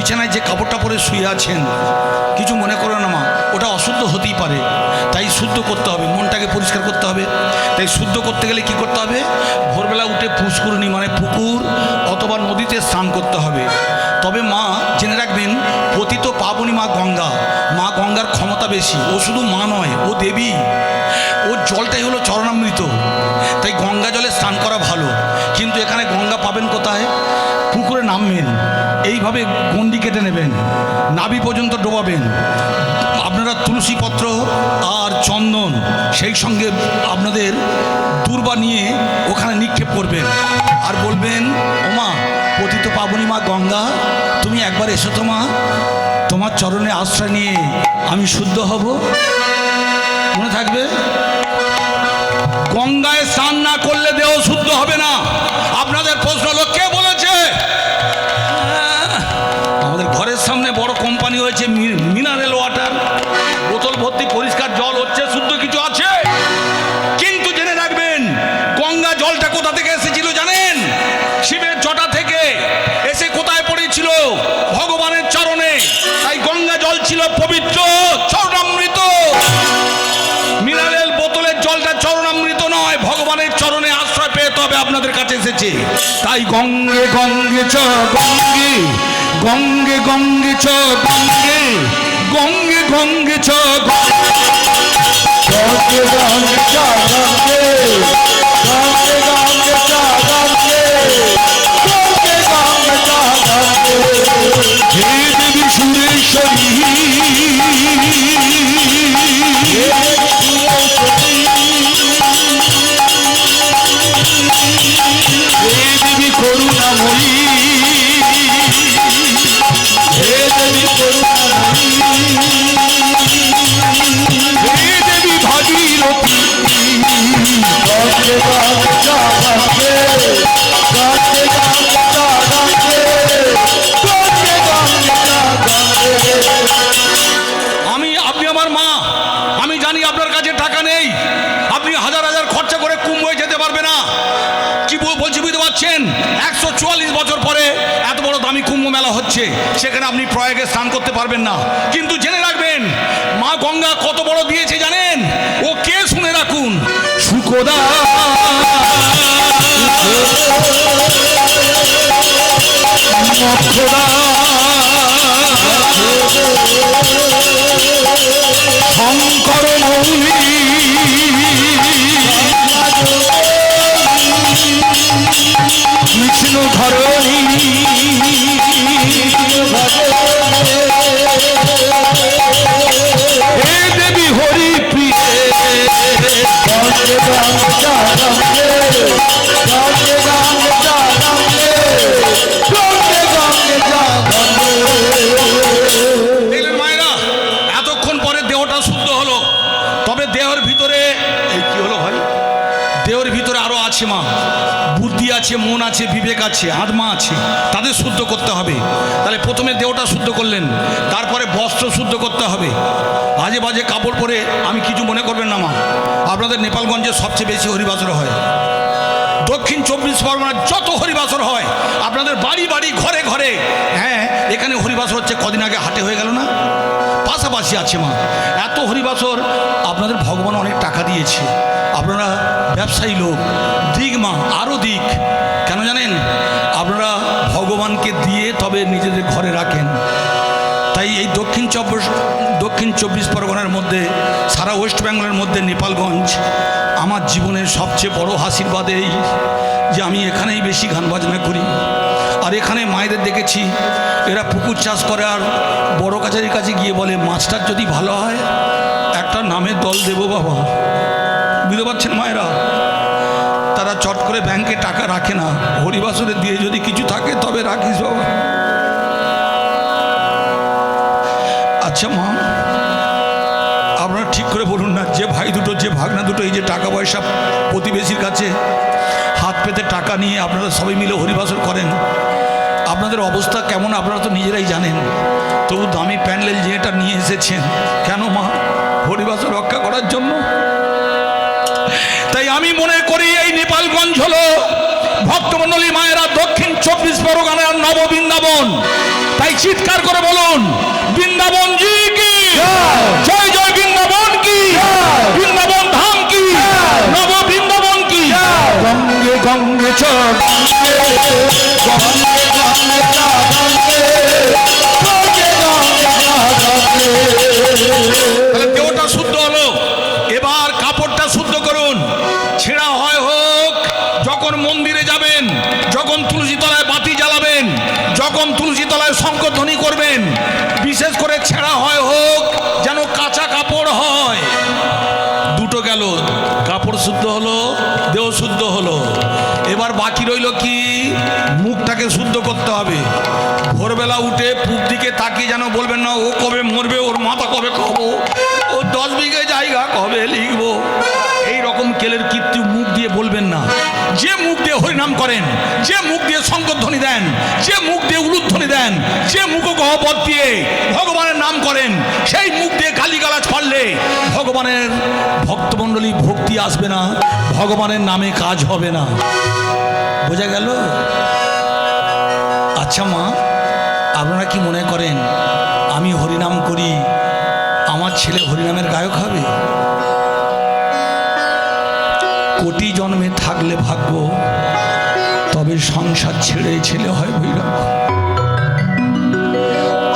বিছানায় যে কাপড়টা পরে শুয়ে আছেন, কিছু মনে করো না মা, ওটা অশুদ্ধ হতেই পারে, তাই শুদ্ধ করতে হবে, মনটাকে পরিষ্কার করতে হবে। তাই শুদ্ধ করতে গেলে কি করতে হবে? ভোরবেলা উঠে পুষ্করিণী মানে পুকুর অথবা নদীতে স্নান করতে হবে। তবে মা জেনে রাখবেন, পতিত পাবনী মা গঙ্গা, মা গঙ্গার ক্ষমতা বেশি। ও শুধু মা নয়, ও দেবী, ওর জলটাই হলো চরণামৃত। তাই গঙ্গা জলে স্নান করা ভালো। কিন্তু এখানে গঙ্গা পাবেন কোথায়? পুকুরে নামবেন, এইভাবে গন্ডি কেটে নেবেন, নাভি পর্যন্ত ডোবাবেন, আপনারা তুলসী পত্র আর চন্দন সেই সঙ্গে আপনাদের দূর্বা নিয়ে ওখানে নিক্ষেপ করবেন আর বলবেন, ওমা পতিত পাবনী মা গঙ্গা, তুমি একবার এসো তো মা, তোমার চরণে আশ্রয় নিয়ে আমি শুদ্ধ হব। মনে থাকবে, গঙ্গায় স্নান না করলে দেহ শুদ্ধ হবে না। আপনাদের প্রশ্ন হলো, কে বলেছে? আমাদের ঘরের সামনে বড় কোম্পানি হয়েছে মিনারেল ওয়াটার, বোতল ভর্তি পরিষ্কার জল হচ্ছে, শুদ্ধ কিছু আছে। কিন্তু জেনে রাখবেন, গঙ্গা জলটা কোথা থেকে এসেছিল জানেন? শিবের জটা থেকে এসে কোথায় পড়েছিল? ভগবানের চরণে। তাই গঙ্গা জল ছিল পবিত্র, চরণামৃত। মিনারেল বোতলের জলটা চরণামৃত নয়, ভগবানের চরণে আশ্রয় পেতে হবে, আপনাদের কাছে এসেছে। তাই গঙ্গে গঙ্গে চ গঙ্গে, গঙ্গে গঙ্গে চ গঙ্গে, গঙ্গে গঙ্গে চ গঙ্গে, গঙ্গে গঙ্গে চ গঙ্গে, গঙ্গে গঙ্গে চ গঙ্গে, গঙ্গে গঙ্গে চ গঙ্গে। হে দেবী সুরেশ্বরী, হে দেবী করুণাময়ী, হে দেবী করুণাময়ী, হে দেবী ভাগীরথী। গঙ্গে গঙ্গে চ গঙ্গে, গঙ্গে গঙ্গে চ গঙ্গে, গঙ্গে গঙ্গে চ গঙ্গে। আপনি আমার মা, আমি জানি আপনার কাছে টাকা নেই, আপনি হাজার হাজার খরচা করে কুম্ভে যেতে পারবে না। কি বলছি বুঝতে পারছেন? 144 বছর পরে এত বড় দামি কুম্ভ মেলা হচ্ছে, সেখানে আপনি প্রয়াগে স্নান করতে পারবেন না। কিন্তু জেনে রাখবেন, মা গঙ্গা কত বড় দিয়েছে জানেন? ও কে শুনে রাখুন, সুখদা মক্ষদা শঙ্কর মৌলি, কৃষ্ণ ধরণী, হে দেবী হরি প্রিয়ে। গঙ্গে গঙ্গে চ গঙ্গে, গঙ্গে গঙ্গে চ গঙ্গে, গঙ্গে গঙ্গে চ গঙ্গে। দেখলেন মায়েরা, এতক্ষণ পরে দেহটা শুদ্ধ হলো। তবে দেহের ভিতরে এই কি হলো ভাই? দেহের ভিতরে আরো আছে মা, বুদ্ধি আছে, মন আছে, বিবেক আছে, আত্মা আছে, তাদের শুদ্ধ করতে হবে। তাহলে প্রথমে দেহটা শুদ্ধ করলেন, তারপরে বস্ত্র শুদ্ধ করতে হবে। আজে বাজে কাপড় পরে আমি কিছু মনে করবেন না মা, আপনাদের নেপালগঞ্জে সবচেয়ে বেশি হরিবাসর হয়। দক্ষিণ 24 পরগনার যত হরিবাসর হয়, আপনাদের বাড়ি বাড়ি ঘরে ঘরে, হ্যাঁ এখানে হরিবাসর হচ্ছে। কদিন আগে হাটে হয়ে গেল না, পাশাপাশি আছে মা। এত হরিবাসর, আপনাদের ভগবান অনেক টাকা দিয়েছে, আপনারা ব্যবসায়ী লোক, দিক মা, আরও দিক। কেন জানেন? আপনারা ভগবানকে দিয়ে তবে নিজেদের ঘরে রাখেন। তাই এই দক্ষিণ 24 পরগনার মধ্যে, সারা ওয়েস্ট বেঙ্গলের মধ্যে নেপালগঞ্জ আমার জীবনের সবচেয়ে বড় আশীর্বাদ এই যে আমি এখানেই বেশি গান বাজনা করি। আর এখানে মায়েদের দেখেছি, এরা পুকুর চাষ করে আর বড় কাছারির কাছে গিয়ে বলে, মাছটার যদি ভালো হয় একটা নামের দল দেবো বাবা। বুঝতে পারছেন মায়েরা? তারা চট করে ব্যাংকে টাকা রাখে না, হরিবাসরে দিয়ে যদি কিছু থাকে তবে রাখিস বাবা। আচ্ছা মা, আপনারা ঠিক করে বলুন না, যে ভাই দুটো, যে ভাগনা দুটো এই যে টাকা পয়সা প্রতিবেশীর কাছে হাত পেতে টাকা নিয়ে আপনারা সবাই মিলে হরিবাসর করেন, আপনাদের অবস্থা কেমন আপনারা তো নিজেরাই জানেন। তবু দামি প্যান্ডেল যে এটা নিয়ে এসেছেন, কেন মা? হরিবাসর রক্ষা করার জন্য। তাই আমি মনে করি এই নেপালগঞ্জ হলো ভক্তমণ্ডলী মায়েরা, দক্ষিণ 24 পরগনার নব বৃন্দাবন। তাই চিৎকার করে বলুন, বৃন্দাবন জি কি জয়, জয় বৃন্দাবন কি, বৃন্দাবন ধাম কি, নব বৃন্দাবন কি। গঙ্গে গঙ্গে চ গঙ্গে গঙ্গে গঙ্গে চ গঙ্গে গঙ্গে গঙ্গে চ গঙ্গে। তাহলে দেহটা শুদ্ধ হলো, এবার কাপড়টা শুদ্ধ করুন। ছেঁড়া হয় হোক যখন মন্দিরে যাবেন, যখন তুলসী তলায় বাতি জ্বালাবেন, যখন তুলসী তলায় শঙ্খধ্বনি করবেন, বিশেষ করে ছেঁড়া হয় হোক যেন কাঁচা কাপড় হয়। দুটো গেল, কাপড় শুদ্ধ হলো, দেহ শুদ্ধ হলো। এবার বাকি রইল কি, মুখটাকে শুদ্ধ করতে হবে। ভোরবেলা উঠে পূব দিকে তাকিয়ে যেন বলবেন না ও কবে মরবে, ওর মাথা কবে খাবো, ও 10 বিঘে জায়গা কবে লিখবো, এই রকম কেলের কীর্তি মুখ দিয়ে বলবেন না। যে মুখ দিয়ে হরিনাম করেন, যে মুখ দিয়ে শঙ্করধ্বনি দেন, যে মুখ দিয়ে উলুধ্বনি দেন, যে মুখ গহ্বর দিয়ে ভগবানের নাম করেন, সেই মুখ দিয়ে গালিগালাজ পারলে ভগবানের ভক্তমণ্ডলী ভক্তি আসবে না, ভগবানের নামে কাজ হবে না। বোঝা গেল? আচ্ছা মা, আপনারা কি মনে করেন আমি হরিনাম করি, আমার ছেলে হরিনামের গায়ক হবে? কোটি জন্মে থাকলে ভাগ্য, তবে সংসার ছেড়ে ছেলে হয় ভৈরব।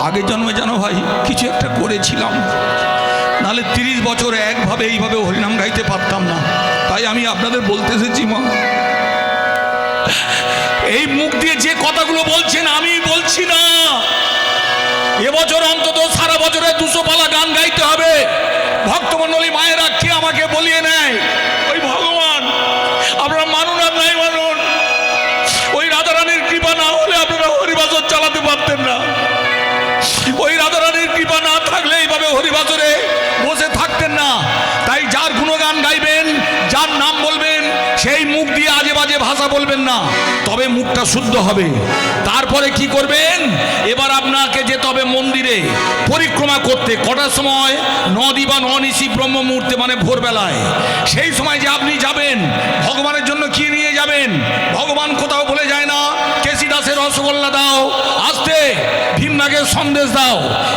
আগের জন্মে জানো ভাই কিছু একটা করেছিলাম, নাহলে 30 বছর একভাবে এইভাবে হরিনাম গাইতে পারতাম না। তাই আমি আপনাদের বলতে এসেছি মা, এই মুখ দিয়ে যে কথাগুলো বলছেন আমি বলছি না। এবছর অন্তত সারা বছরে 200 পালা গান গাইতে হবে। ভক্তমণ্ডলী মায়েরা কে আমাকে বলিয়ে নেয়, ওই ভগবান আপনারা মানুন আর নাই মানুন, ওই রাধারানীর কৃপা না হলে আপনারা হরিবাসর চালাতে পারতেন না। ওই রাধারানীর কৃপা না থাকলে এইভাবে হরিবাসরে বসে থাকতেন না। তাই যার গুণগান গাইবেন, যার নাম বলবেন, সেই মুখ দিয়ে আজে বাজে ভাষা বলবেন না, তবে মুখটা শুদ্ধ হবে। তারপরে কি করবেন, এবার আপনাকে যেতে হবে মন্দিরে পরিক্রমা করতে। কটার সময়? 9 দিবা 9 নিশি ব্রহ্ম মুহূর্তে, মানে ভোরবেলায়। সেই সময় যে আপনি যাবেন, ভগবানের জন্য কি নিয়ে যাবেন? ভগবান কোথাও বলে যায় না কেসি দাসের রসগোল্লা দাও, আসতে ভীমনাগের সন্দেশ দাও,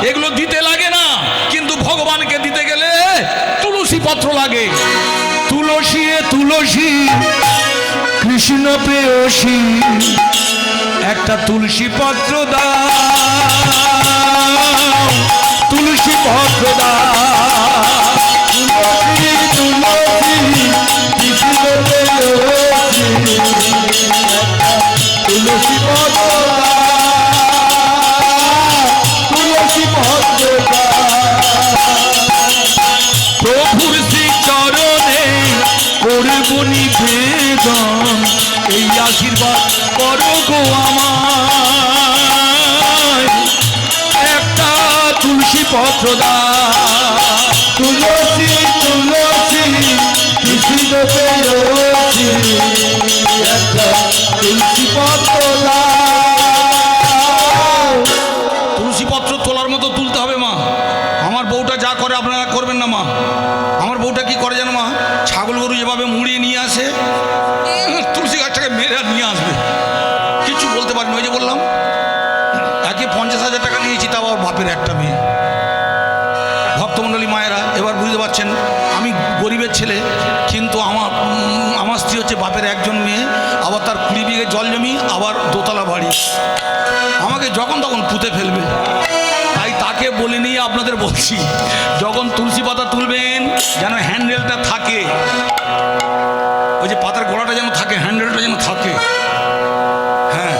এগুলো দিতে লাগে না। কিন্তু ভগবানকে দিতে গেলে তুলসী পত্র লাগে। তুলসী তুলসী কৃষ্ণ প্রেয়সী, একটা তুলসী পত্র দাও, তুলসী পত্র দাও। তুলসী তুলসী কৃষ্ণ প্রেয়সী, তুলসী পত্র তুলসী পত্র। প্রভুর শ্রী চরণে করব নিবেদন, এই আশীর্বাদ করো গো আমায়, একটা তুলসী পত্র দাও। তুলসী তুলসী কৃষ্ণ প্রেয়সী, একটা তুলসী পত্র দাও। তুলসী পত্র তোলার মতো তুলতে হবে মা। আমার বউটা যা করে আপনারা করবেন না মা। আমার বউটা কি করে জানো মা? ছাগল গরু যেভাবে মুড়িয়ে নিয়ে আসে, তুলসী গাছটাকে মেরে নিয়ে আসবে, কিছু বলতে পারিনি। ওই যে বললাম একে 50,000 টাকা নিয়েছি, তাও আমার বাপের একটা মেয়ে। ভক্তমণ্ডলী মায়েরা এবার বুঝতে পারছেন আমি গরিবের ছেলে, কিন্তু আমার স্ত্রী হচ্ছে বাপের একজন মেয়ে, আবার তার 20 বিঘে জল জমি, আবার দোতলা বাড়ি। আমাকে যখন তখন পুঁতে ফেলবে। তাই তাকে বলে নিয়ে আপনাদের বলছি, যখন তুলসী পাতা তুলবেন যেন হ্যান্ডেলটা থাকে, ওই যে পাতার গোড়াটা যেন থাকে, হ্যান্ডেলটা যেন থাকে। হ্যাঁ,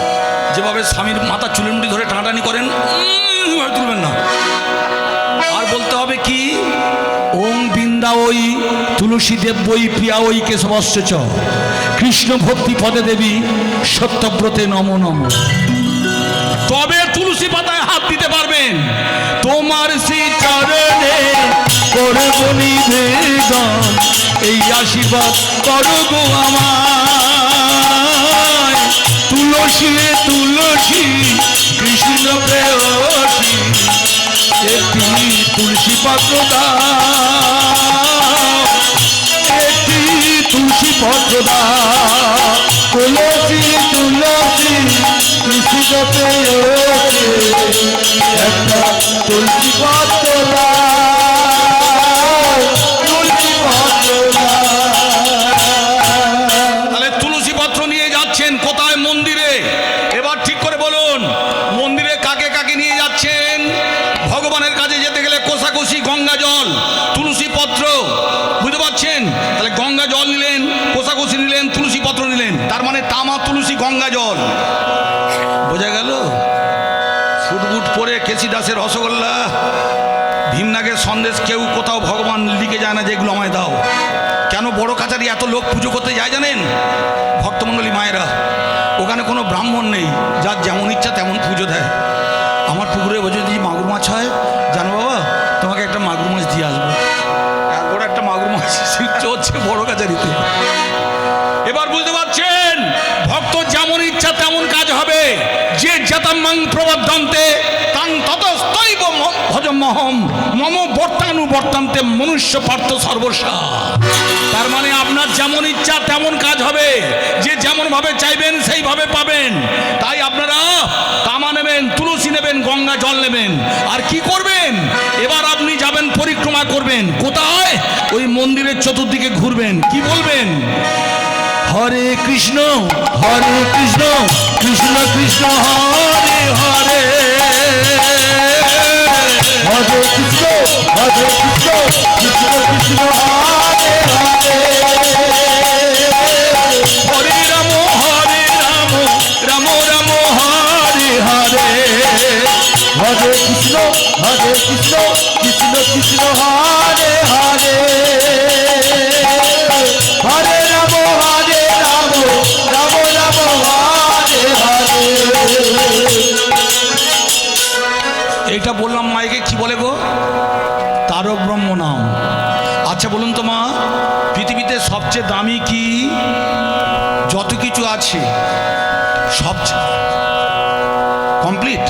যেভাবে স্বামীর মাথা চুলের মুঠি ধরে টানাটানি করেন, তুলবেন না। আর বলতে হবে কি, ওং বৃন্দা ওই তুলসী দেব বই প্রিয়া ওই কেশবস্য চ, কৃষ্ণ ভক্তি পদে দেবী সত্যব্রতে নম নম। তবে তুলসী পাতায় হাত দিতে পারবেন। তোমার শ্রী চরণে করব নিবেদন, এই আশীর্বাদ করো গো আমায়, তুলসী তুলসী কৃষ্ণ প্রেয়সী, একটি তুলসী পত্র দাও, একটি তুলসী পত্র দাও। তুলসী তুলসী খিদে পেয়েছে একটা তুলসী পাতলা তুলসী পাতলা। তাহলে তুলসী পত্র নিয়ে যাচ্ছেন কোথায়? মন্দিরে। এবার ঠিক করে বলুন, মন্দিরে কাকে কাকে নিয়ে যাচ্ছেন? ভগবানের কাছে যেতে গেলে কোষাকুষি গঙ্গা জল, তুলসী পত্র, বুঝতে পারছেন? তাহলে গঙ্গা জল নিলেন, কোষাকুষি নিলেন, তুলসী পত্র নিলেন, তার মানে তামা তুলসী গঙ্গা জল। বোঝা গেল? ফুটবুট পরে কেসি দাসের রসগোল্লা, ভীমনাগের সন্দেশ কেউ কোথাও ভগবান লিখে যায় না যেগুলো আমায় দাও। কেন বড় কাছারি এত লোক পুজো করতে যায় জানেন? ভক্তমণ্ডলী মায়েরা, ওখানে কোনো ব্রাহ্মণ নেই, যার যেমন ইচ্ছা তেমন পুজো দেয়। আমার পুকুরে বছর যদি মাগুর মাছ হয়, জানো বাবা তোমাকে একটা মাগুর মাছ দিয়ে আসবো। আর বড় একটা মাগুর মাছ চলছে বড় কাছারিতে। এবার বুঝতে পারছেন, ভক্ত যেমন ইচ্ছা তেমন কাজ হবে। যে জাতাম্মাং প্রবর্ধন্তে তাং ততস্তৈব ভজমহম মম বর্তানুবর্তান্তে মনুষ্য পার্থ সর্বসা। তার মানে আপনার যেমন ইচ্ছা তেমন কাজ হবে, যে যেমন ভাবে চাইবেন সেইভাবে পাবেন। তাই আপনারা তামা নেবেন, তুলসী নেবেন, গঙ্গা জল নেবেন, আর কি করবেন? এবার আপনি যাবেন পরিক্রমা করবেন। কোথায়? ওই মন্দিরের চতুর্দিকে ঘুরবেন। কি বলবেন? হরে কৃষ্ণ কৃষ্ণ কৃষ্ণ হরে হরে, হরে কৃষ্ণ কৃষ্ণ কৃষ্ণ হরে হরে, হরে রাম রাম রাম হরে হরে, হরে কৃষ্ণ কৃষ্ণ কৃষ্ণ হরে হরে, হরে রাম রাম রাম হরে হরে। এইটা বললাম মাইকে, কি বলে গো? তারক ব্রহ্ম নাম। আচ্ছা বলুন তো মা, পৃথিবীতে সবচেয়ে দামি কি? যত কিছু আছে সবচেয়ে কমপ্লিট।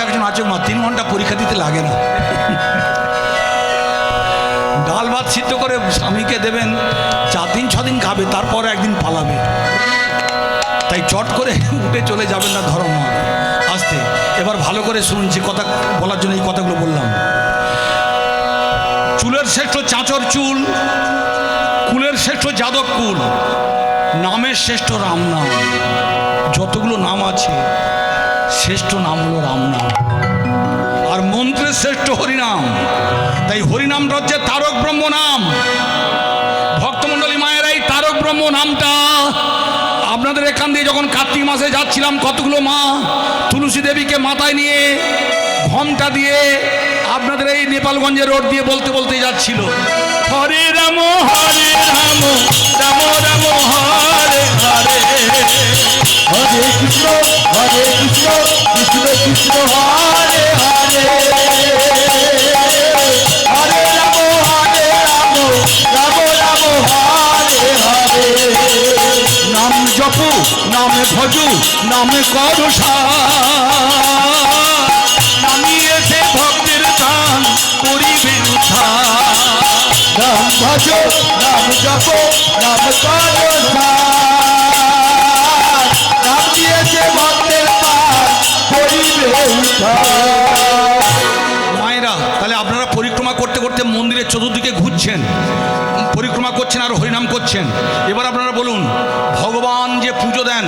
একজন আছে মা 3 ঘন্টা পরীক্ষা দিতে লাগে না। ডাল ভাত সিদ্ধ করে স্বামীকে দেবেন, 4 দিন 6 দিন খাবে, তারপর একদিন পালাবে। তাই চট করে উঠে চলে যাবেন না, ধর্ম আসতে। এবার ভালো করে শুনুন, যে কথা বলার জন্য এই কথাগুলো বললাম। চুলের শ্রেষ্ঠ চাঁচর চুল, কুলের শ্রেষ্ঠ যাদব কুল, নামের শ্রেষ্ঠ রাম নাম। যতগুলো নাম আছে শ্রেষ্ঠ নাম হলো রাম নাম, আর মন্ত্রের শ্রেষ্ঠ হরিনাম। তাই হরিনামটা হচ্ছে তারক ব্রহ্ম নাম। ভক্তমণ্ডলী মায়ের এই তারক ব্রহ্ম নামটা আপনাদের এখান দিয়ে যখন কার্তিক মাসে যাচ্ছিলাম, কতগুলো মা তুলসী দেবীকে মাথায় নিয়ে ঘমটা দিয়ে আপনাদের এই নেপালগঞ্জের রোড দিয়ে বলতে বলতে যাচ্ছিল, হরে রাম রাম রাম হরে হরে, হরে কৃষ্ণ কৃষ্ণ কৃষ্ণ হরে হরে, হরে রাম রাম রাম হরে হরে। নাম জপু নামে ভজু নামে করো নামিয়েছে ভক্তের দান করিবে উদ্ধার। নাম ভজ নাম জপ নাম করো, নাম দিয়েছে ভক্তের পার করিবে উদ্ধার। মায়েরা, তাহলে আপনারা পরিক্রমা করতে করতে মন্দিরের চতুর্দিকে ঘুরছেন, পরিক্রমা করছেন আর হরিনাম করছেন। এবার আপনারা বলুন, ভগবান যে পুজো দেন,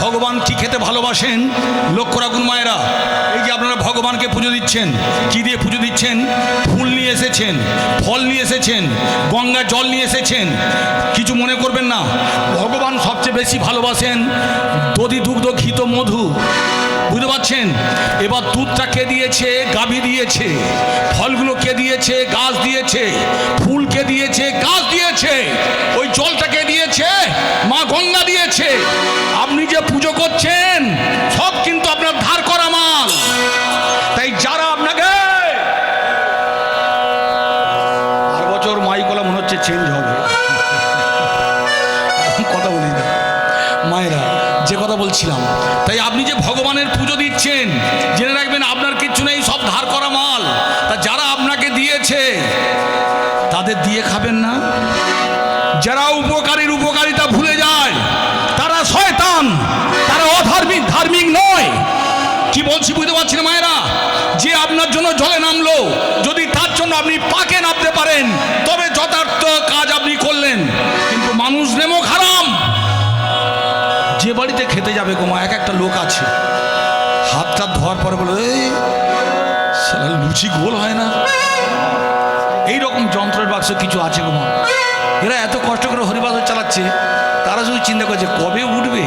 ভগবান কি খেতে ভালোবাসেন? লক্ষ্য রাখুন মায়েরা, এই যে আপনারা ভগবানকে পুজো দিচ্ছেন, কি দিয়ে পুজো দিচ্ছেন? ফুল নিয়ে এসেছেন, ফল নিয়ে এসেছেন, গঙ্গা জল নিয়ে এসেছেন। কিছু মনে করবেন না, ভগবান সবচেয়ে বেশি ভালোবাসেন দধি দুগ্ধ ঘিত মধু। বুঝতে পারছেন? এবার দুধটা কে দিয়েছে? গাভী দিয়েছে। ফলগুলো কে দিয়েছে? গাছ দিয়েছে। ফুল কে দিয়েছে? গাছ দিয়েছে। ওই জলটা কে দিয়েছে? মা গঙ্গা দিয়েছে। আপনি যে পুজো করছেন সব কিন্তু আপনার ধার করা মাল। তাই যারা আপনাকে, আর বছর মাইকলা মনে হচ্ছে চেঞ্জ হবে, কথা বলি না মায়েরা, যে কথা বলছিলাম। তাই আপনি যে ভগবানের পুজো দিচ্ছেন, জেনে রাখবেন আপনার কিচ্ছু নেই, সব ধার করা মাল। তা যারা আপনাকে দিয়েছে তাদের দিয়ে খাবেন না। যারা উপকারীর উপকারিতা ভুলে যায় তারা শয়তান, তারা অধার্মিক ধার্মিক বলছেন মায়েরা, যে আপনার জন্য জলে নামলো, যদি তার জন্য আপনি পাকে নামতে পারেন তবে যথার্থ কাজ আপনি করলেন। কিন্তু মানুষ নেমো হারাম। যে বাড়িতে খেতে যাবে গো মা, এক একটা লোক আছে হাতটা ধোয়ার পরে বলে, এই শালা লুচি গোল হয় না, এইরকম যন্ত্রের বাক্স কিছু আছে গো মা। এরা এত কষ্ট করে হরিবাসর চালাচ্ছে, তারা শুধু চিন্তা করছে কবে উঠবে,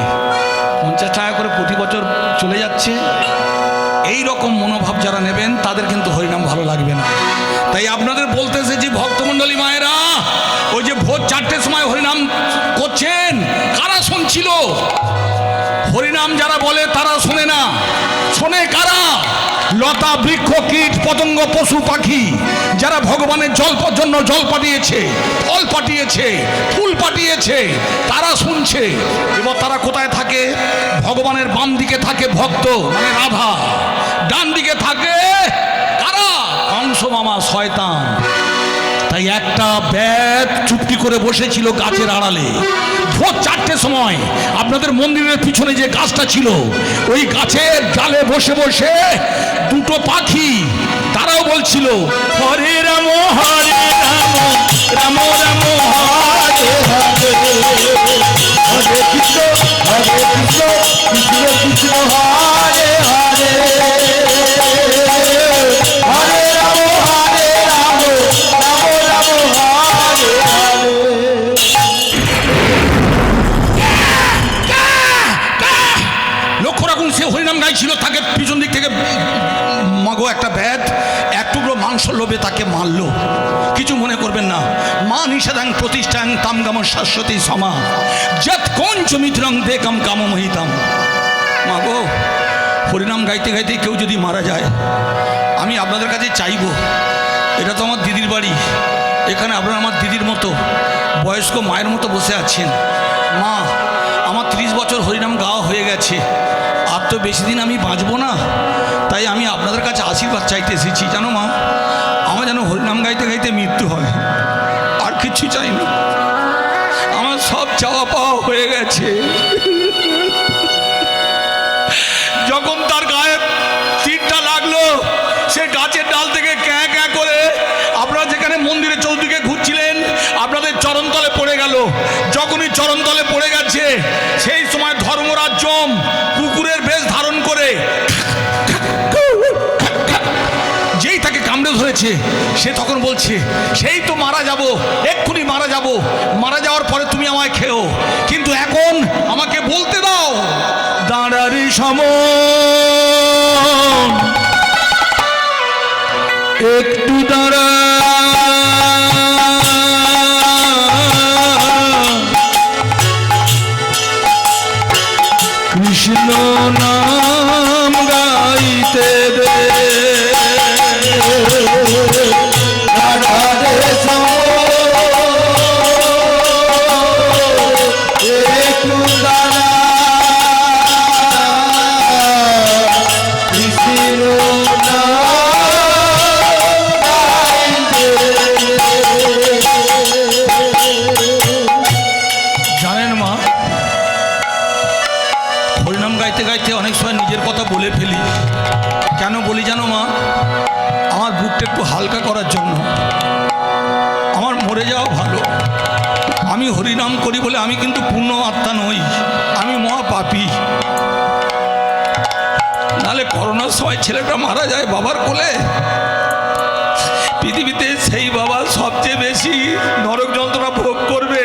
50 টাকা করে প্রতি বছর চলে যাচ্ছে। এই রকম মনোভাব যারা নেবেন তাদের কিন্তু হরিনাম ভালো লাগবে না। তাই আপনাদের বলতেছে যে ভক্তমণ্ডলী মায়েরা, ওই যে ভোর 4টের সময় হরিনাম করছেন, কারা শুনছিল? হরিনাম যারা বলে তারা শোনে না, শোনে কারা? লতা বৃক্ষ কীট পতঙ্গ পশু পাখি যারা ভগবানের জন্য জল পাঠিয়েছে, ফল পাঠিয়েছে, ফুল পাঠিয়েছে, তারা শুনছে। এবার তারা কোথায় থাকে? ভগবানের বাম দিকে থাকে ভক্ত মানে রাধা, ডান দিকে থাকে কারা? কংস মামা শয়তান। তাই একটা ব্যাগ চুপটি করে বসেছিল গাছের আড়ালে ভোর 4টের সময়। আপনাদের মন্দিরের পিছনে যে গাছটা ছিল, ওই গাছের ডালে বসে বসে দুটো পাখি তারাও বলছিল, হরে রাম হরে রাম, রাম রাম হরে হরে, হরে কৃষ্ণ কৃষ্ণ কৃষ্ণ হরে হরে, হরে রাম রাম রাম হরে হরে। লক্ষ্য রাখুন, সে হরিনাম গাইছিল, তাকে পিছন দিক থেকে মাগো একটা ব্যাধ এক টুকরো মাংস লোভে তাকে মারলো। কিছু মনে করবেন না। মা নিষেধাং প্রতিষ্ঠাং তাম গাম শাশ্বতী সমা যৎ কঞ্চ মিত্রং দেকাম কামমহিতাম। মাগো, হরিনাম গাইতে গাইতে কেউ যদি মারা যায়, আমি আপনাদের কাছে চাইবো, এটা তো আমার দিদির বাড়ি, এখানে আপনারা আমার দিদির মতো বয়স্ক মায়ের মতো বসে আছেন। মা, আমার 30 বছর হরিনাম গাওয়া হয়ে গেছে, আর তো বেশি দিন আমি বাঁচবো না। তাই আমি আপনাদের কাছে আশীর্বাদ চাইতে এসেছি, জানো মা, আমার যেন হরিনাম গাইতে গাইতে মৃত্যু হয়, আর কিছু চাই না। আমার সব চাওয়া পাওয়া হয়ে গেছে। যখন তার গায়ে তীরটা লাগলো, সে গাছের ডাল থেকে ক্যাঁ ক্যাঁ করে আপনারা যেখানে মন্দিরের চৌদিকে ঘুরছিলেন আপনাদের চরণতলে পড়ে গেল। যখনই চরণতলে পড়ে গেছে, সেই সময় ধর্মরাজ যম কুকুরের বেশ ধারণ করে যেই তাকে কামড়ে ধরেছে, সে তখন বলছে, সেই তো মারা যাব, এক্ষুনি মারা যাব, মারা যাওয়ার পরে তুমি আমায় খেও, কিন্তু এখন আমাকে বলতে দাও। দাঁড়ারি সম একটু দাঁড়া, কৃষ্ণ নাম গাইতে দে, রাধে সম একটু দাঁড়া, কৃষ্ণ জানেন মা, হরিনাম গাইতে গাইতে অনেক সময় নিজের কথা বলে ফেলি। কেন বলি জানো মা? আমার বুকটা একটু হালকা করার জন্য। আমার মরে যাওয়া ভালো। আমি হরিনাম করি বলে আমি কিন্তু পূর্ণ আত্মা নই, আমি মহা পাপী। নাহলে করোনার সময় ছেলেটা মারা যায় বাবার কোলে, পৃথিবীতে সেই বাবা সবচেয়ে বেশি নরক যন্ত্রণা ভোগ করবে,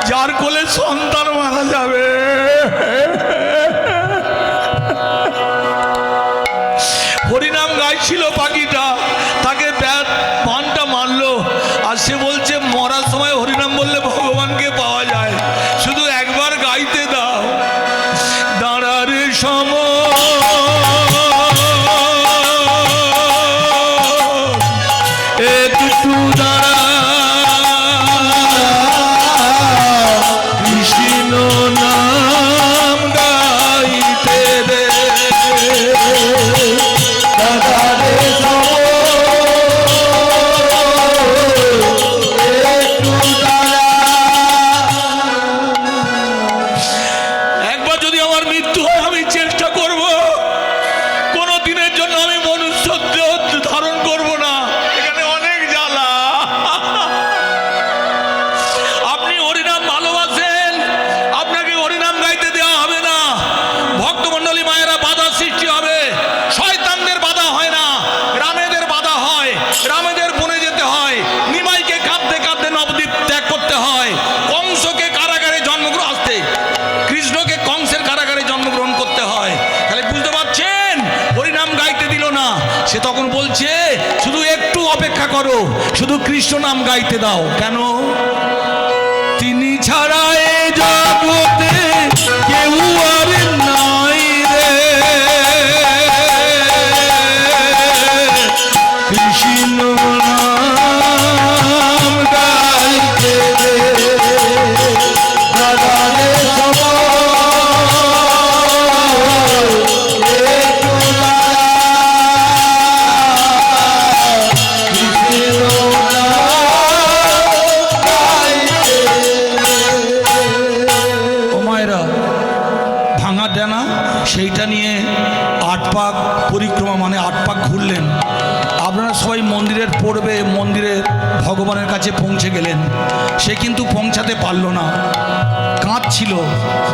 যার কোলে সন্তান মারা যাবে। হরিনাম গাইছিল পাখিটা, তাকে পানটা মারলো, আর সে বলছে মরার সময় হরিনাম বললে ভগবানকে পাওয়া যায়, শুধু একবার গাইতে দাও। দাঁড়ার সময় একটু দাঁড়া, কৃষ্ণ নাম গাইতে দে, রাধে সম সে তখন বলছে শুধু একটু অপেক্ষা করো, শুধু কৃষ্ণ নাম গাইতে দাও। কেন? তিনি ছাড়া এ জগতে কেউ আর নাই রে, কৃষ্ণ নাম গাইতে দে, দাদারে সেইটা নিয়ে 8 পাক পরিক্রমা, মানে 8 পাক ঘুরলেন। আপনারা সবাই মন্দিরের পড়বে, মন্দিরের ভগবানের কাছে পৌঁছে গেলেন। সে কিন্তু পৌঁছাতে পারল না, কাঁদছিল।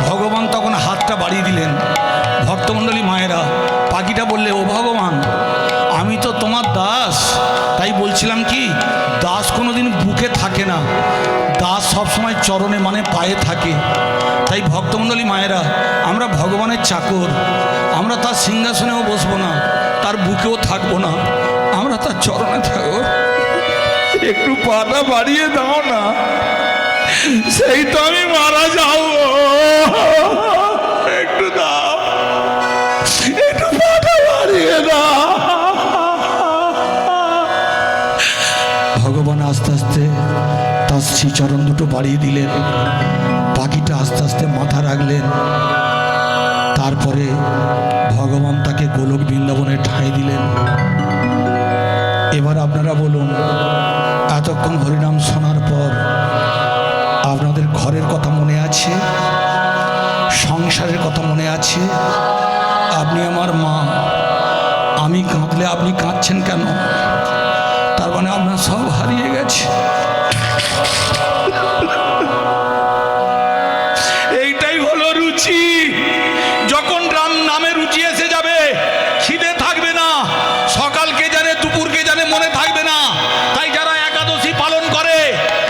ভগবান তখন হাতটা বাড়িয়ে দিলেন। ভক্তমণ্ডলী মায়েরা, পাখিটা বললে, ও ভগবান, আমি তো তোমার দাস, তাই বলছিলাম কি, দাস কোনোদিন বুকে থাকে না, দাস সবসময় চরণে মানে পায়ে থাকে। তাই ভক্তমণ্ডলী মায়েরা, আমরা ভগবানের চাকর, আমরা তার সিংহাসনেও বসবো না, তার বুকেও থাকবো না, আমরা তার চরণে থাকবো। একটু পাটা বাড়িয়ে দাও না, সেই তো আমি মারা যাবো, একটু দাও, একটু পাটা বাড়িয়ে দাও। ভগবান আস্তে আস্তে তার শ্রীচরণ দুটো বাড়িয়ে দিলেন। পাখিটা আস্তে আস্তে মাথা রাখলেন। তারপরে ভগবান তাকে গোলক বৃন্দাবনে ঠাঁই দিলেন। এবার আপনারা বলুন, এতক্ষণ হরিনাম শোনার পর আপনাদের ঘরের কথা মনে আছে? সংসারের কথা মনে আছে? আপনি আমার মা, আমি কাঁদলে আপনি কাঁদছেন কেন? তার মানে আপনার সব হারিয়ে গেছে। এইটাই হলো রুচি। যখন রাম নামে রুচি এসে যাবে, খিদে থাকবে না, সকালকে জানে দুপুরকে জানে মনে থাকবে না। তাই যারা একাদশী পালন করে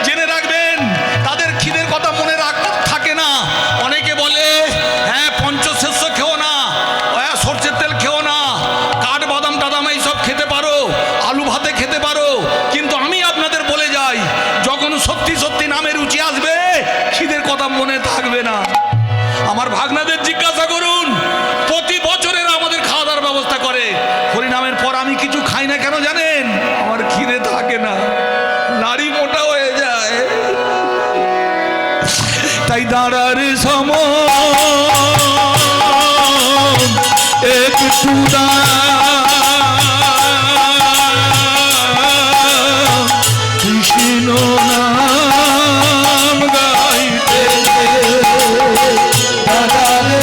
জেনে রাখবেন, তাদের খিদের কথা মনে থাকে না। অনেকে বলে, হ্যাঁ পঞ্চশস্য খেও না, সরষের তেল খেও না, কাঠ বাদাম টাদাম এইসব খেতে পারো, আলু ভাতে খেতে পারো, কিন্তু আমি আপনাদের বলে যাই, যখন সত্যি সত্যি নামে রুচি আসবে, খিদের কথা মনে থাকবে না। আমার ভাগনাদের জিজ্ঞাসা করুন, প্রতি বছরের আমাদের খাওয়া দাওয়ার ব্যবস্থা করে, হরিনামের পর আমি কিছু খাই না কেন জানেন? আমার খিদে থাকে না, নারী মোটা হয়ে যায়। তাই দাঁড়ার সময় একটু কৃষ্ণ নাম গাইতে দাদারে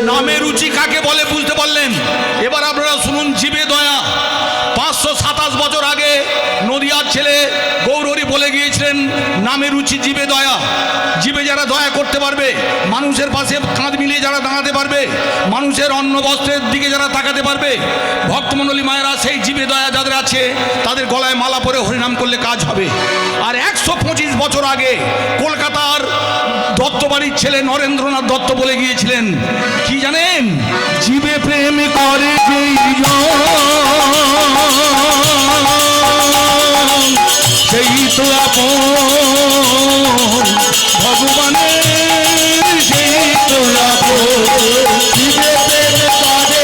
নামে রুচি কাকে বলে বুঝতে পারলেন? এবার আপনারা শুনুন, জীবে দয়া। 527 বছর আগে নদিয়ার ছেলে গৌরহরি বলে গিয়েছিলেন, নামে রুচি জীবে দয়া। জীবে যারা দয়া করতে পারবে, মানুষের পাশে কাঁধ মিলিয়ে যারা দাঁড়াতে পারবে, মানুষের অন্ন বস্ত্রের দিকে যারা তাকাতে পারবে, ভক্তমণ্ডলী মায়েরা, সেই জীবে দয়া যাদের আছে, তাদের গলায় মালা পরে হরিনাম করলে কাজ হবে। আর 125 বছর আগে কলকাতার দত্তবাড়ির ছেলে নরেন্দ্রনাথ দত্ত বলে গিয়েছিলেন, কি জানেন? জীবে প্রেম করে সেই তো আপন ভগবানের, সেই তো আপন। জীবে প্রেম করে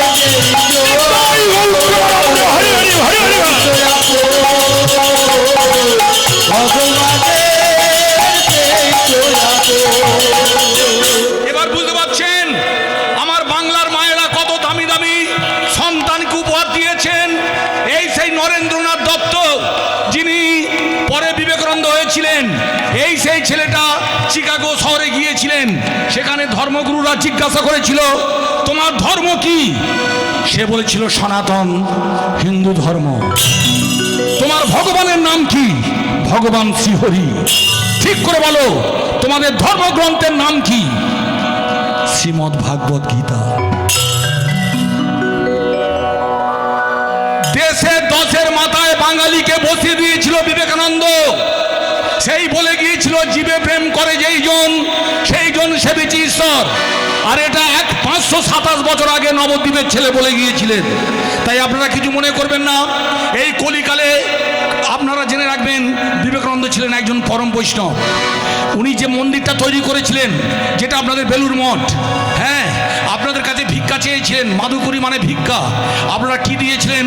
এবার বুঝতে পারছেন আমার বাংলার মায়েরা কত দামি দামি সন্তানকে উপহার দিয়েছেন। এই সেই নরেন্দ্রনাথ দত্ত, যিনি পরে বিবেকানন্দ হয়েছিলেন। এই সেই ছেলেটা চিকাগো শহরে গিয়েছিলেন, সেখানে ধর্মগুরুরা জিজ্ঞাসা করেছিল, তোমার ধর্ম কি? সে বলেছিল, সনাতন হিন্দু ধর্ম। তোমার ভগবানের নাম কি? ভগবান শ্রীহরি। ঠিক করে বলো, তোমাদের ধর্মগ্রন্থের নাম কি? শ্রীমদ্ ভাগবত গীতা। দেশ দেশের 10-এর মাথায় বাঙালিকে বসিয়ে দিয়েছিল বিবেকানন্দ। সেই বলে গিয়েছিল জীবে প্রেম করে যেই জন সেই জন সেবিছে ঈশ্বর। আর এটা 527 বছর আগে নবদ্বীপের ছেলে বলে গিয়েছিলেন। তাই আপনারা কিছু মনে করবেন না। এই কলিকালে আপনারা জেনে রাখবেন বিবেকানন্দ ছিলেন একজন পরম বৈষ্ণব। উনি যে মন্দিরটা তৈরি করেছিলেন, যেটা আপনাদের বেলুড় মঠ, হ্যাঁ, আপনাদের কাছে ভিক্ষা চেয়েছিলেন। মাধুকরী মানে ভিক্ষা। আপনারা কি দিয়েছিলেন?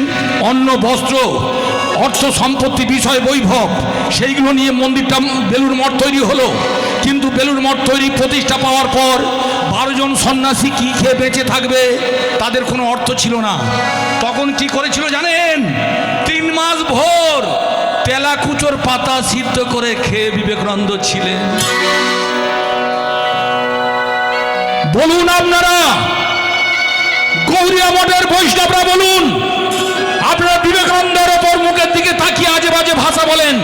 অন্ন, বস্ত্র, অর্থ সম্পত্তি, বিষয় বৈভব, সেইগুলো নিয়ে মন্দিরটা বেলুড় মঠ তৈরি হলো। কিন্তু বেলুড় মঠ তৈরি প্রতিষ্ঠা পাওয়ার পর 12 জন সন্ন্যাসী কি খেয়ে বেঁচে থাকবে, তাদের কোনো অর্থ ছিল না। তখন কি করেছিল জানেন? 3 মাস ভোর তেলাকুচোর পাতা সিদ্ধ করে খেয়ে বিবেকানন্দ ছিলেন। বলুন আপনারা, গৌরিয়া মঠের বৈষ্ণবরা বলুন, আপনারা বিবেকানন্দের ওপর মুখের দিকে তাকিয়ে আজে বাজে ভাষা বলেন।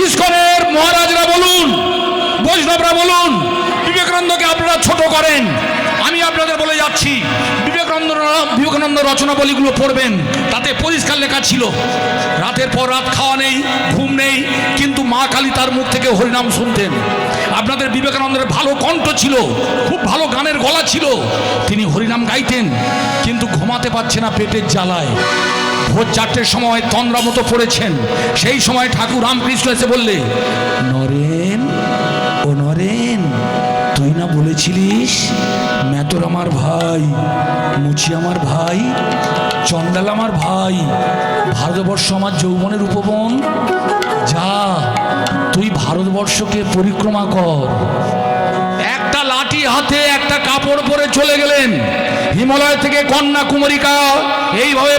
ইস্কনের মহারাজরা বলুন, বৈষ্ণবরা বলুন, বিবেকানন্দকে আপনারা ছোট করেন। আমি আপনাদের বলে যাচ্ছি, বিবেকানন্দ রচনাবলীগুলো পড়বেন, তাতে পরিষ্কার লেখা ছিল রাতের পর রাত খাওয়া নেই, ঘুম নেই, কিন্তু মা কালী তার মুখ থেকে হরিনাম শুনতেন। আপনাদের বিবেকানন্দের ভালো কণ্ঠ ছিল, খুব ভালো গানের গলা ছিল, তিনি হরিনাম গাইতেন, কিন্তু ঘুমাতে পারছে না পেটের জ্বালায়। ভোর 4টের সময় তন্দ্রা মতো পড়েছেন। সেই সময় ঠাকুর রামকৃষ্ণ এসে বললে, নরেন, ও নরেন, তুই না বলেছিলিস মেতর আমার ভাই, মুচি আমার ভাই, চন্ডাল আমার ভাই, ভারতবর্ষ আমার যৌবনের উপবন, যা তুই ভারতবর্ষকে পরিক্রমা কর। একটা লাঠি হাতে একটা কাপড় পরে চলে গেলেন। হিমালয় থেকে কন্যাকুমারিকা এইভাবে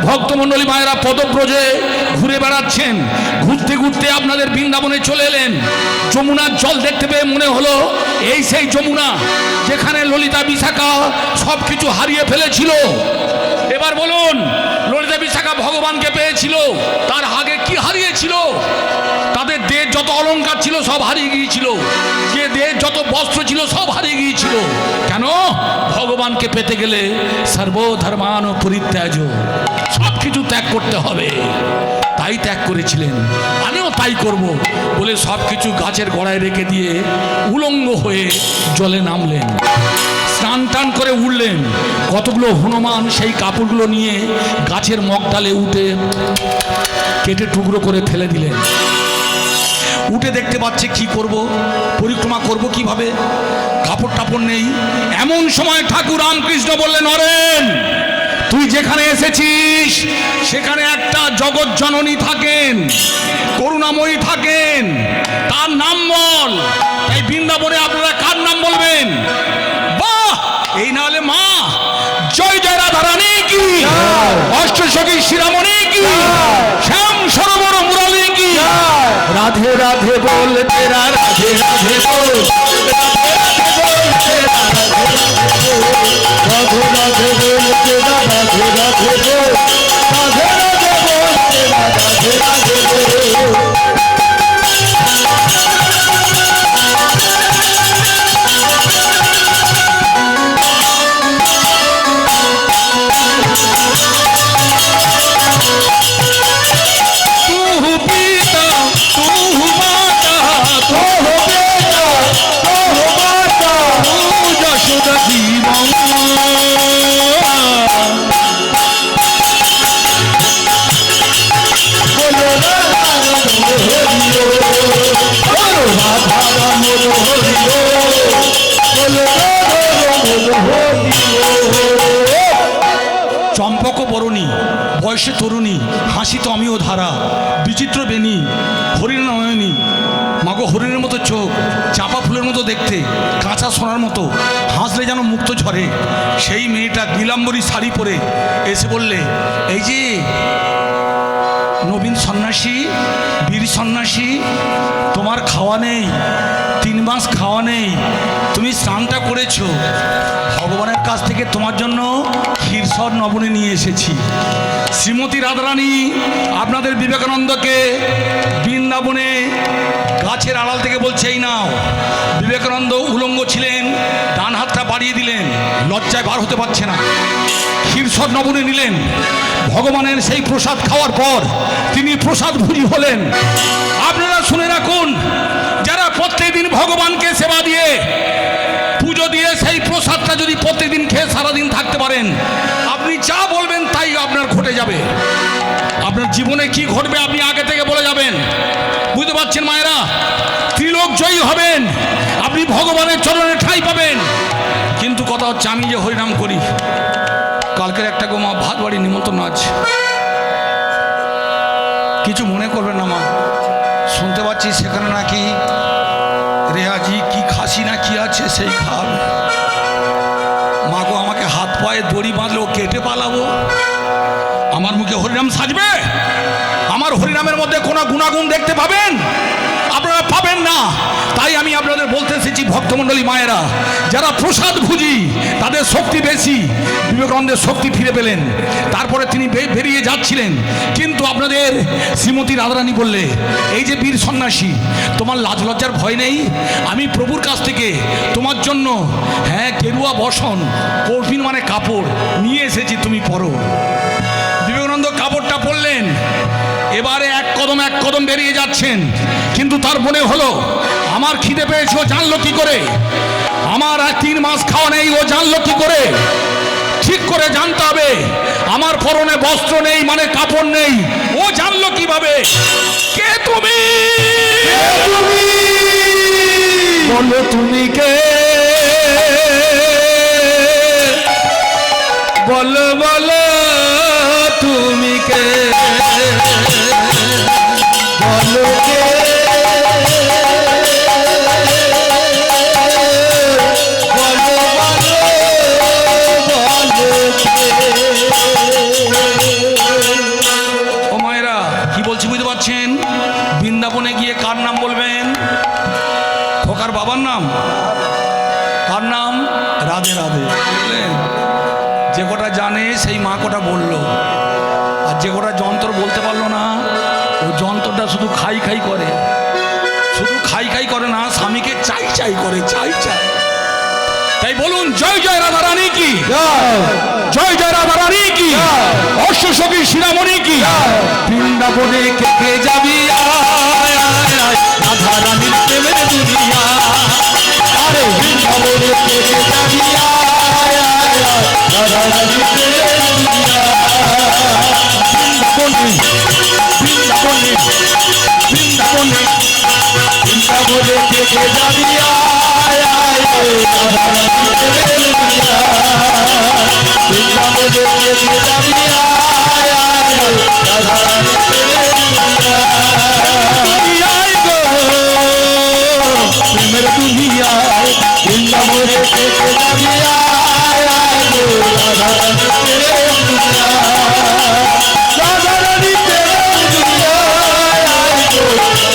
ভক্তমণ্ডলী মায়েরা পদব্রজে ঘুরে বেড়াচ্ছেন। ঘুরতে ঘুরতে আপনাদের বৃন্দাবনে চলে এলেন। যমুনার জল দেখতে পেয়ে মনে হলো এই সেই যমুনা যেখানে ললিতা বিশাখা সব কিছু হারিয়ে ফেলেছিল। এবার বলুন, ললিতা বিশাখা ভগবানকে পেয়েছিল, তার আগে কি হারিয়েছিল? তাদের দেহের যত অলংকার ছিল সব হারিয়ে গিয়েছিল, যে দেহের যত বস্ত্র ছিল সব হারিয়ে গিয়েছিল। কেন? ভগবানকে পেতে গেলে সর্বধর্মান পরিত্যাজ, সব কিছু ত্যাগ করতে হবে। তাই ত্যাগ করেছিলেন, আমিও তাই করব বলে সব কিছু গাছের গোড়ায় রেখে দিয়ে উলঙ্গ হয়ে জলে নামলেন। স্নান টান করে উঠলেন। কতগুলো হনুমান সেই কাপড়গুলো নিয়ে গাছের মগডালে উঠে কেটে টুকরো করে ফেলে দিলেন। উঠে দেখতে পাচ্ছে কি করব, পরিক্রমা করব কিভাবে, কাপড় টাপড় নেই। এমন সময় ঠাকুর রামকৃষ্ণ বললেন, নরেন, তুই যেখানে এসেছিস সেখানে একটা জগৎ জননী থাকেন, করুণাময়ী থাকেন, তার নাম বল। তাই বৃন্দাবনে আপনারা কার নাম বলবেন? বাহ, এই না হলে মা জয় জয় রাধা রানী কি, অষ্টসখী শিরামণি কি, শ্যাম সরোবর মুরালি কি, রাধে রাধে বল তেরা রাধে রাধে বল, রাধে রাধে বল তেরা রাধে রাধে বল, রাধে রাধে বল তেরা রাধে রাধে বল। চম্পক বরণী, বয়সে তরুণী, হাসি তো আমিও ধারা, বিচিত্র বেনী, হরিণ নয়নী, মাগো হরিণের মতো চোখ, চাঁপা ফুলের মতো দেখতে, কাঁচা সোনার মতো, হাসলে যেন মুক্ত ঝরে। সেই মেয়েটা নীলাম্বরী শাড়ি পরে এসে বললে, এই যে নবীন সন্ন্যাসী, বীর সন্ন্যাসী, তোমার খাওয়া নেই, 3 মাস খাওয়া নেই, তুমি স্নানটা করেছো, ভগবানের কাছ থেকে তোমার জন্য ক্ষীর ঈশ্বর নবনী নিয়ে এসেছি। শ্রীমতী রাধারানী আপনাদের বিবেকানন্দকে বৃন্দাবনে গাছের আড়াল থেকে বলছে, এই নাও। বিবেকানন্দ উলঙ্গ ছিলেন, ডান হাতটা বাড়িয়ে দিলেন, লজ্জায় বার হতে পারছে না। ক্ষীরসর নবনী নিলেন। ভগবানের সেই প্রসাদ খাওয়ার পর তিনি প্রসাদ ভুজি হলেন। আপনারা শুনে রাখুন, যারা প্রত্যেকদিন ভগবানকে সেবা দিয়ে পুজো দিয়ে সেই প্রসাদটা যদি প্রত্যেকদিন খেয়ে সারাদিন থাকতে পারেন, আপনি যা বলবেন তাই আপনার ঘটে যাবে। আপনার জীবনে কি ঘটবে আপনি আগে থেকে বলে যাবেন। বুঝতে পারছেন মায়েরা? ত্রিলোক জয়ী হবেন, আপনি ভগবানের চরণে ঠাঁই পাবেন। কিন্তু কথা হচ্ছে, আমি যে হরিনাম করি, কালকের একটা গোমা ভাত বাড়ি নিমন্ত্রণ আছে, কিছু মনে করবেন না মা। শুনতে পাচ্ছি সেখানে নাকি রেহাজি কি খাসি না কি আছে সেই খাওয়াবে। মা গো, আমাকে হাত পায়ে দড়ি বাঁধলেও কেটে পালাবো? আমার মুখে হরিনাম সাজবে? আমার হরিনামের মধ্যে কোনো গুণাগুণ দেখতে পাবেন? আপনারা পাবেন না। তাই আমি আপনাদের বলতে এসেছি, ভক্তমণ্ডলী মায়েরা, যারা প্রসাদ ভুজি তাদের শক্তি বেশি। বিবেকানন্দের শক্তি ফিরে পেলেন, তারপরে তিনি বেরিয়ে যাচ্ছিলেন। কিন্তু আপনাদের শ্রীমতী রাধারানী বললে, এই যে বীর সন্ন্যাসী, তোমার লাজ লজ্জার ভয় নেই? আমি প্রভুর কাছ থেকে তোমার জন্য গেরুয়া বসন, কৌফিন মানে কাপড় নিয়ে এসেছি, তুমি পরো। বিবেকানন্দ কাপড়টা পরলেন। এবারে এক কদম বেরিয়ে যাচ্ছেন। কিন্তু তার মনে হলো, আমার খিদে পেয়েছে, ও জানলো কি করে? আমার আর 3 মাস খাওয়া নেই, ও জানলো কি করে? ঠিক করে জানতে হবে। আমার পরনে বস্ত্র নেই মানে কাপড় নেই, ও জানলো কিভাবে? কে তুমি? বলো তুমি কে? বলো বলো তুমি কে? বলো কে? বলো বলো বলো কে? ও মায়েরা, কি বলছি বুঝতে পারছেন? বৃন্দাবনে গিয়ে কার নাম বলবেন? খোকার বাবার নাম। কার নাম? রাধে রাধে। বুঝলেন? যে কটা জানে সেই মা কটা বললো, আর যে কটা যন্ত্র বলতে পারলো না, ও যন্ত্রটা শুধু খাই খাই করে। শুধু খাই খাই করে না, স্বামীকে চাই চাই করে, চাই চাই। তাই বলুন, জয় জয় রাধা রানী কি, জয় জয় রাধা রানী কি, অশ্ব সখী শিরামণি কি। বৃন্দাবনে কে যাবি রাধা রানীর প্রেমের দুনিয়া। আরে বৃন্দাবনে কে যাবি রাধা রানীর প্রেমের দুনিয়া। বৃন্দাবনে বৃন্দাবনে বৃন্দাবনে বৃন্দাবনে কে যাবি রাধা রানীর প্রেমের দুনিয়া। বৃন্দাবনে কে যাবি রাধা রানীর প্রেমের দুনিয়া। প্রেমের দুনিয়ায় বৃন্দাবনে কে যাবি রাধা রানীর প্রেমের দুনিয়া। রাধা রানীর প্রেমের দুনিয়া।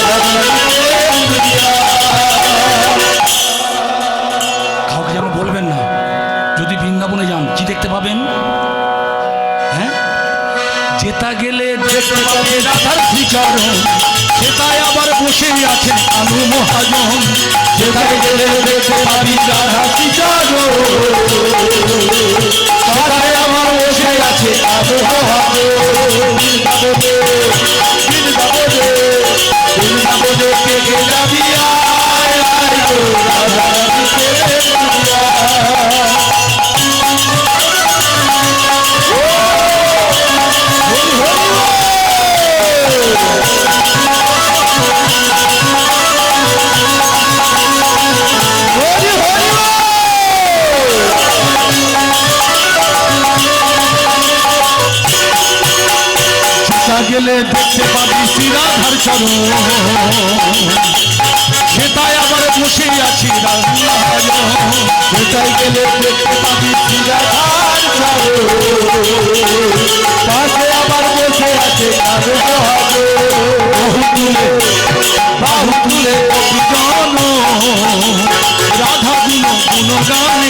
রাধা রানীর প্রেমের দুনিয়া। কাউকে যেন বলবেন না, যদি বৃন্দাবনে যান কি দেখতে পাবেন? যেটা গেলে দেখতে পাবে রাধার শ্রীচরণ, সেটাই আবার বসে আছে কানু মহাজন। যেটাই গেলে দেখতে পাবি রাধার শ্রীচরণ, সেটাই আবার বসে আছে কানু মহাজন। বৃন্দাবনে বৃন্দাবনে বৃন্দাবনে কে যাবি রাধা রানীর প্রেমের দুনিয়া। গেলে দেখতে পাবি শ্রীরাধার চরণ, সেটাই আবার বসে আছি রাধাজন। সেটাই গেলে দেখতে পাবি শ্রীরাধার চরণ, পাশে আবার বসে আছে বাহু তুলে বাহু তুলে জন রাধা গুণ গুণগান